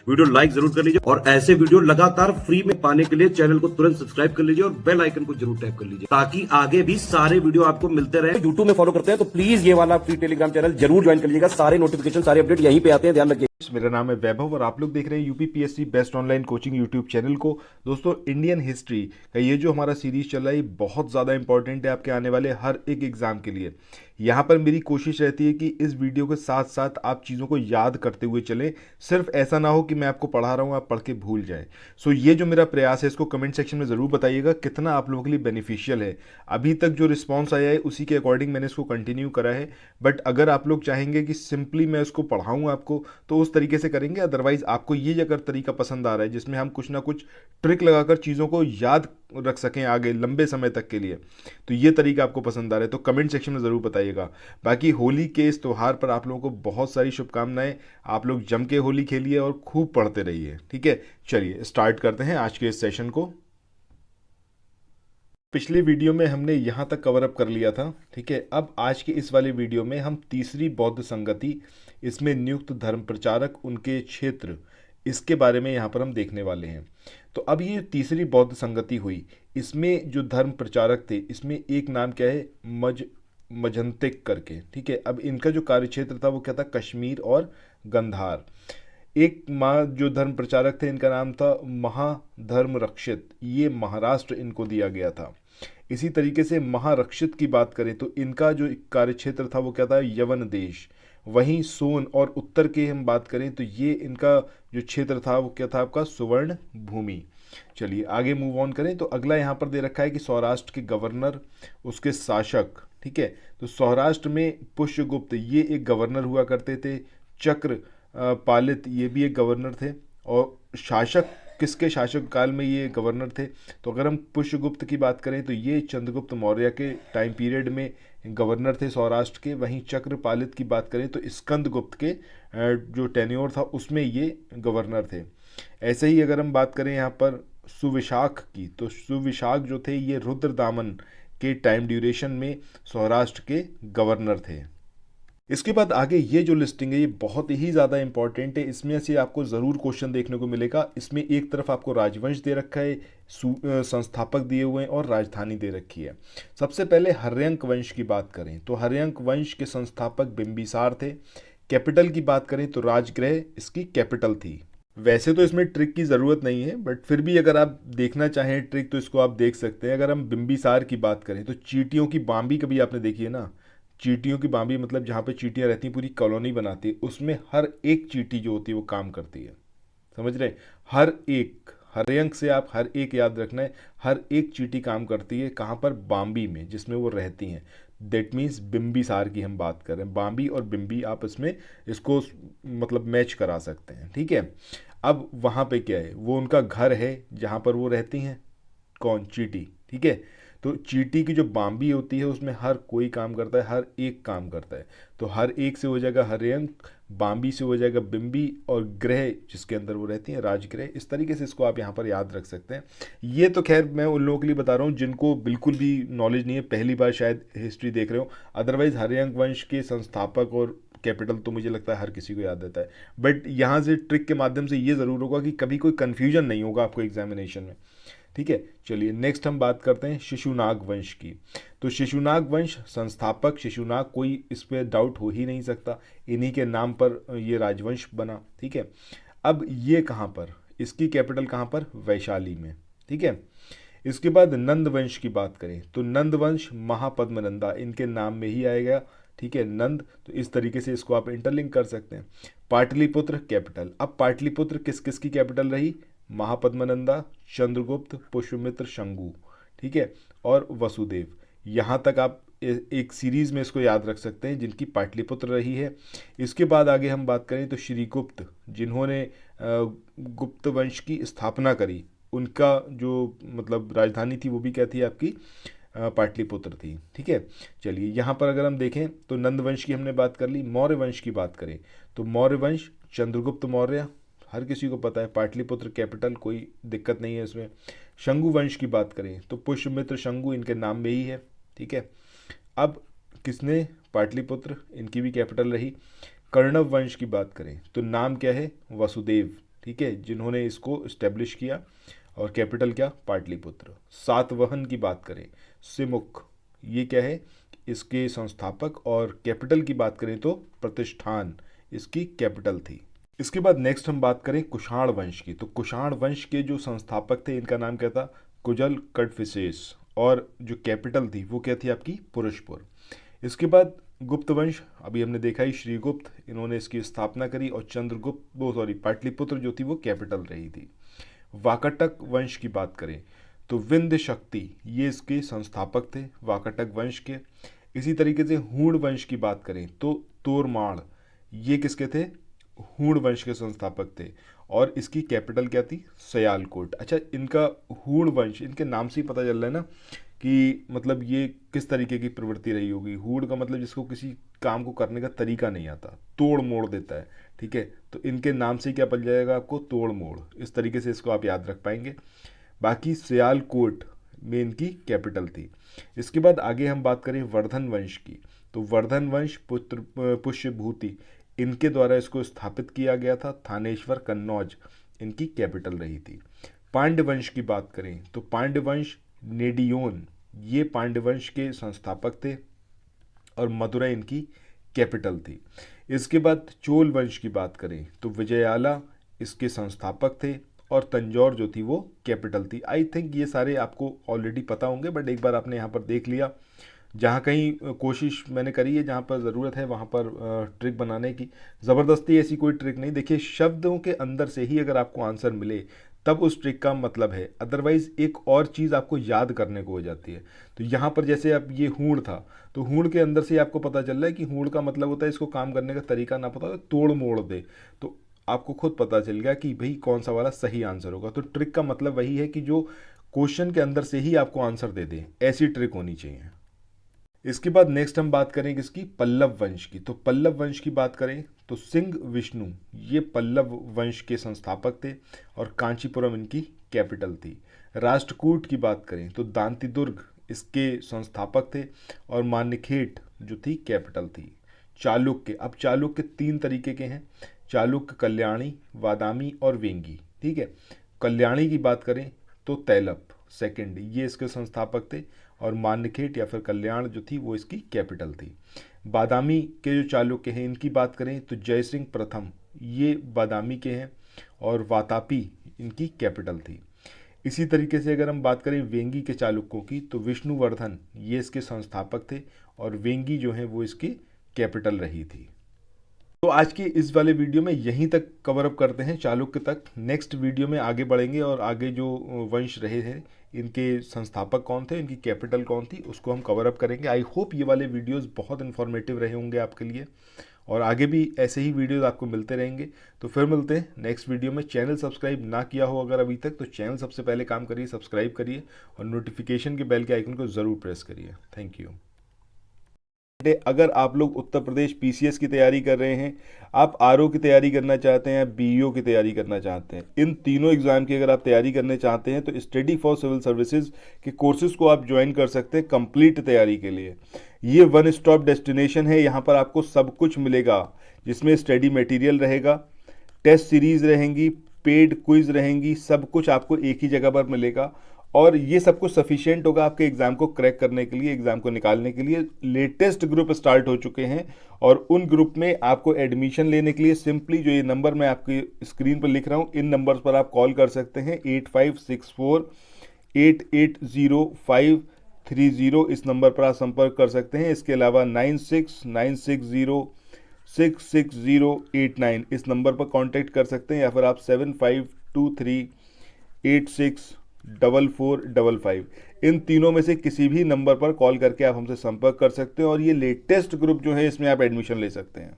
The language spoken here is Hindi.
वीडियो लाइक जरूर कर लीजिए और ऐसे वीडियो लगातार फ्री में पाने के लिए चैनल को तुरंत सब्सक्राइब कर लीजिए और बेल आइकन को जरूर टैप कर लीजिए ताकि आगे भी सारे वीडियो आपको मिलते रहे। यूट्यूब में फॉलो करते हैं तो प्लीज ये वाला फ्री टेलीग्राम चैनल जरूर ज्वाइन कर लीजिएगा। सारे नोटिफिकेशन सारे अपडेट यहीं पे आते हैं, ध्यान रखिए। मेरा नाम है वैभव और आप लोग देख रहे हैं UPPSC best online coaching YouTube channel को। दोस्तों, इंडियन हिस्ट्री का ये जो हमारा सीरीज चल रहा है ये बहुत ज़्यादा इंपॉर्टेंट है आपके आने वाले हर एक एग्ज़ाम के लिए। यहाँ पर मेरी कोशिश रहती है कि इस वीडियो के साथ साथ आप चीज़ों को याद करते हुए चलें, सिर्फ ऐसा ना हो कि मैं आपको पढ़ा रहा हूँ आप पढ़ के भूल जाएं। सो ये जो मेरा प्रयास है इसको कमेंट सेक्शन में ज़रूर बताइएगा कितना आप लोगों के लिए बेनिफिशियल है। अभी तक जो रिस्पॉन्स आया है उसी के अकॉर्डिंग मैंने इसको कंटिन्यू करा है, बट अगर आप लोग चाहेंगे कि सिंपली मैं इसको पढ़ाऊँ आपको तो उस तरीके से करेंगे। अदरवाइज आपको ये अगर तरीका पसंद आ रहा है जिसमें हम कुछ ना कुछ ट्रिक लगाकर चीज़ों को याद रख सकें आगे लंबे समय तक के लिए, तो ये तरीका आपको पसंद आ रहा है तो कमेंट सेक्शन में ज़रूर बताइएगा। बाकी होली के इस त्यौहार पर आप लोगों को बहुत सारी शुभकामनाएं। आप लोग जम के होली खेलिए और खूब पढ़ते रहिए। ठीक है, चलिए स्टार्ट करते हैं आज के इस सेशन को। पिछले वीडियो में हमने यहाँ तक कवर अप कर लिया था। ठीक है, अब आज के इस वाले वीडियो में हम तीसरी बौद्ध संगति, इसमें नियुक्त धर्म प्रचारक, उनके क्षेत्र, इसके बारे में यहाँ पर हम देखने वाले हैं। तो अब ये तीसरी बौद्ध संगति हुई, इसमें जो धर्म प्रचारक थे इसमें एक नाम क्या है, मजंतिक करके। ठीक है, अब इनका जो कार्यक्षेत्र था वो क्या था, कश्मीर और गंधार। एक जो धर्म प्रचारक थे इनका नाम था महाधर्म रक्षित, ये महाराष्ट्र इनको दिया गया था। इसी तरीके से महारक्षित की बात करें तो इनका जो कार्यक्षेत्र था वो क्या था, यवन देश। वहीं सोन और उत्तर की हम बात करें तो ये इनका जो क्षेत्र था वो क्या था, आपका सुवर्ण भूमि। चलिए आगे मूव ऑन करें तो अगला यहाँ पर दे रखा है कि सौराष्ट्र के गवर्नर, उसके शासक। ठीक है, तो सौराष्ट्र में पुष्यगुप्त ये एक गवर्नर हुआ करते थे। चक्र पालित ये भी एक गवर्नर थे। और शासक, किसके शासक काल में ये गवर्नर थे, तो अगर हम पुष्यगुप्त की बात करें तो ये चंद्रगुप्त मौर्य के टाइम पीरियड में गवर्नर थे सौराष्ट्र के। वहीं चक्रपालित की बात करें तो स्कंदगुप्त के जो टेन्योर था उसमें ये गवर्नर थे। ऐसे ही अगर हम बात करें यहाँ पर सुविशाख की, तो सुविशाख जो थे ये रुद्रदामन के टाइम ड्यूरेशन में सौराष्ट्र के गवर्नर थे। इसके बाद आगे ये जो लिस्टिंग है ये बहुत ही ज़्यादा इंपॉर्टेंट है, इसमें से आपको ज़रूर क्वेश्चन देखने को मिलेगा। इसमें एक तरफ आपको राजवंश दे रखा है, संस्थापक दिए हुए हैं और राजधानी दे रखी है। सबसे पहले हर्यंक वंश की बात करें तो हर्यंक वंश के संस्थापक बिंबिसार थे। कैपिटल की बात करें तो राजगृह इसकी कैपिटल थी। वैसे तो इसमें ट्रिक की ज़रूरत नहीं है, बट फिर भी अगर आप देखना चाहें ट्रिक तो इसको आप देख सकते हैं। अगर हम बिंबिसार की बात करें तो चींटियों की बांबी कभी आपने देखी है ना, चींटियों की बांबी मतलब जहाँ पे चींटियाँ रहती हैं, पूरी कॉलोनी बनाती है, उसमें हर एक चींटी जो होती है वो काम करती है। समझ रहे हैं, हर एक, हर अंक से आप हर एक याद रखना है, हर एक चींटी काम करती है कहाँ पर, बांबी में, जिसमें वो रहती हैं। दैट मीन्स बिंबिसार की हम बात कर रहे हैं। बांबी और बिंबी आप इसमें इसको मतलब मैच करा सकते हैं। ठीक है, अब वहाँ पे क्या है, वो उनका घर है जहाँ पर वो रहती हैं, कौन, चींटी। ठीक है, तो चींटी की जो बांबी होती है उसमें हर कोई काम करता है, हर एक काम करता है। तो हर एक से हो जाएगा हर्यंक, बांबी से हो जाएगा बिंबी, और ग्रह जिसके अंदर वो रहती हैं राजगृह। इस तरीके से इसको आप यहाँ पर याद रख सकते हैं। ये तो खैर मैं उन लोगों के लिए बता रहा हूँ जिनको बिल्कुल भी नॉलेज नहीं है, पहली बार शायद हिस्ट्री देख रहे हो। अदरवाइज हर्यंक वंश के संस्थापक और कैपिटल तो मुझे लगता है हर किसी को याद रहता है, बट यहाँ से ट्रिक के माध्यम से ये ज़रूर होगा कि कभी कोई कन्फ्यूजन नहीं होगा आपको एग्जामिनेशन में। ठीक है, चलिए नेक्स्ट हम बात करते हैं शिशुनाग वंश की। तो शिशुनाग वंश संस्थापक शिशुनाग, कोई इस पर डाउट हो ही नहीं सकता, इन्हीं के नाम पर ये राजवंश बना। ठीक है, अब ये कहाँ पर, इसकी कैपिटल कहाँ पर, वैशाली में। ठीक है, इसके बाद नंद वंश की बात करें तो नंद वंश महापद्मनंदा इनके नाम में ही आएगा। ठीक है, नंद, तो इस तरीके से इसको आप इंटरलिंक कर सकते हैं। पाटलिपुत्र कैपिटल, अब पाटलिपुत्र किस किस की कैपिटल रही, महापद्मनंदा, चंद्रगुप्त, पुष्यमित्र, शंगु। ठीक है, और वसुदेव। यहाँ तक आप एक सीरीज में इसको याद रख सकते हैं जिनकी पाटलिपुत्र रही है। इसके बाद आगे हम बात करें तो श्रीगुप्त, जिन्होंने गुप्त वंश की स्थापना करी, उनका जो मतलब राजधानी थी वो भी क्या थी आपकी, पाटलिपुत्र थी। ठीक है, चलिए यहाँ पर अगर हम देखें तो नंद वंश की हमने बात कर ली। मौर्य वंश की बात करें तो मौर्य वंश चंद्रगुप्त मौर्य, हर किसी को पता है, पाटलिपुत्र कैपिटल, कोई दिक्कत नहीं है इसमें। शंगु वंश की बात करें तो पुष्यमित्र शंगु इनके नाम में ही है। ठीक है, अब किसने, पाटलिपुत्र, इनकी भी कैपिटल रही। कर्णव वंश की बात करें तो नाम क्या है, वसुदेव। ठीक है, जिन्होंने इसको इस्टेब्लिश किया, और कैपिटल क्या, पाटलिपुत्र। सातवाहन की बात करें, सिमुख, ये क्या है, इसके संस्थापक। और कैपिटल की बात करें तो प्रतिष्ठान इसकी कैपिटल थी। इसके बाद नेक्स्ट हम बात करें कुषाण वंश की। तो कुषाण वंश के जो संस्थापक थे इनका नाम क्या था, कुजल कड़फिसेस, और जो कैपिटल थी वो क्या थी आपकी, पुरुषपुर। इसके बाद गुप्त वंश, अभी हमने देखा ही, श्रीगुप्त, इन्होंने इसकी स्थापना करी, और चंद्रगुप्त, वो सॉरी पाटलिपुत्र जो थी वो कैपिटल रही थी। वाकाटक वंश की बात करें तो विंध्य शक्ति, ये इसके संस्थापक थे वाकाटक वंश के। इसी तरीके से हूण वंश की बात करें तो तोरमाड़, ये किसके थे, हूण वंश के संस्थापक थे, और इसकी कैपिटल क्या थी, सयालकोट। अच्छा, इनका हूण वंश, इनके नाम से ही पता चल रहा है ना कि मतलब ये किस तरीके की प्रवृत्ति रही होगी। हूण का मतलब जिसको किसी काम को करने का तरीका नहीं आता, तोड़ मोड़ देता है, ठीक है, तो इनके नाम से क्या बन जाएगा आपको, तोड़ मोड़। इस तरीके से इसको आप याद रख पाएंगे। बाकी सयालकोट में इनकी कैपिटल थी। इसके बाद आगे हम बात करें वर्धन वंश की। तो वर्धन वंश पुत्र पुष्यभूति, इनके द्वारा इसको स्थापित किया गया था। थानेश्वर कन्नौज इनकी कैपिटल रही थी। पांड्य वंश की बात करें तो पांड्य वंश नेडियोन, ये पांड्य वंश के संस्थापक थे, और मदुरै इनकी कैपिटल थी। इसके बाद चोल वंश की बात करें तो विजयाला इसके संस्थापक थे, और तंजौर जो थी वो कैपिटल थी। आई थिंक ये सारे आपको ऑलरेडी पता होंगे, बट एक बार आपने यहाँ पर देख लिया। जहाँ कहीं कोशिश मैंने करी है, जहाँ पर ज़रूरत है वहाँ पर ट्रिक बनाने की। ज़बरदस्ती ऐसी कोई ट्रिक नहीं। देखिए, शब्दों के अंदर से ही अगर आपको आंसर मिले तब उस ट्रिक का मतलब है, अदरवाइज़ एक और चीज़ आपको याद करने को हो जाती है। तो यहाँ पर जैसे अब ये हूण था, तो हूण के अंदर से आपको पता चल रहा है कि हूण का मतलब होता है इसको काम करने का तरीका ना पता हो, तोड़ मोड़ दे, तो आपको खुद पता चल गया कि भाई कौन सा वाला सही आंसर होगा। तो ट्रिक का मतलब वही है कि जो क्वेश्चन के अंदर से ही आपको आंसर दे दे, ऐसी ट्रिक होनी चाहिए। इसके बाद नेक्स्ट हम बात करें किसकी, पल्लव वंश की। तो पल्लव वंश की बात करें तो सिंह विष्णु, ये पल्लव वंश के संस्थापक थे, और कांचीपुरम इनकी कैपिटल थी। राष्ट्रकूट की बात करें तो दांतीदुर्ग इसके संस्थापक थे, और मान्यखेट जो थी कैपिटल थी। चालुक्य, अब चालुक्य तीन तरीके के हैं, चालुक्य कल्याणी, वादामी और वेंगी, ठीक है। कल्याणी की बात करें तो तैलप सेकंड, ये इसके संस्थापक थे, और मान्यखेट या फिर कल्याण जो थी वो इसकी कैपिटल थी। बादामी के जो चालुक्य हैं इनकी बात करें तो जयसिंह प्रथम, ये बादामी के हैं, और वातापी इनकी कैपिटल थी। इसी तरीके से अगर हम बात करें वेंगी के चालुक्यों की तो विष्णुवर्धन ये इसके संस्थापक थे, और वेंगी जो है वो इसकी कैपिटल रही थी। तो आज के इस वाले वीडियो में यहीं तक कवर अप करते हैं, चालुक्य तक। नेक्स्ट वीडियो में आगे बढ़ेंगे, और आगे जो वंश रहे हैं इनके संस्थापक कौन थे, इनकी कैपिटल कौन थी, उसको हम कवर अप करेंगे। आई होप ये वाले वीडियोस बहुत इन्फॉर्मेटिव रहे होंगे आपके लिए, और आगे भी ऐसे ही वीडियोस आपको मिलते रहेंगे। तो फिर मिलते हैं नेक्स्ट वीडियो में। चैनल सब्सक्राइब ना किया हो अगर अभी तक, तो चैनल सबसे पहले काम करिए, सब्सक्राइब करिए, और नोटिफिकेशन के बेल के आइकन को ज़रूर प्रेस करिए। Thank you. अगर आप लोग उत्तर प्रदेश पीसीएस की तैयारी कर रहे हैं, आप आरओ की तैयारी करना चाहते हैं, बीईओ की तैयारी करना चाहते हैं, इन तीनों एग्जाम की अगर आप तैयारी करने चाहते हैं तो स्टडी फॉर सिविल सर्विसेज के कोर्सेज को आप ज्वाइन कर सकते हैं कंप्लीट तैयारी के लिए। ये वन स्टॉप डेस्टिनेशन है, यहाँ पर आपको सब कुछ मिलेगा, जिसमें स्टडी मटेरियल रहेगा, टेस्ट सीरीज रहेंगी, पेड क्विज रहेंगी, सब कुछ आपको एक ही जगह पर मिलेगा, और ये सब कुछ सफिशिएंट होगा आपके एग्जाम को क्रैक करने के लिए, एग्जाम को निकालने के लिए। लेटेस्ट ग्रुप स्टार्ट हो चुके हैं, और उन ग्रुप में आपको एडमिशन लेने के लिए सिंपली जो ये नंबर मैं आपकी स्क्रीन पर लिख रहा हूँ, इन नंबर्स पर आप कॉल कर सकते हैं। 8564880530, इस नंबर पर आप संपर्क कर सकते हैं। इसके अलावा 9696066089 इस नंबर पर कांटेक्ट कर सकते हैं, या फिर आप 7523864455 इन तीनों में से किसी भी नंबर पर कॉल करके आप हमसे संपर्क कर सकते हैं, और ये लेटेस्ट ग्रुप जो है इसमें आप एडमिशन ले सकते हैं।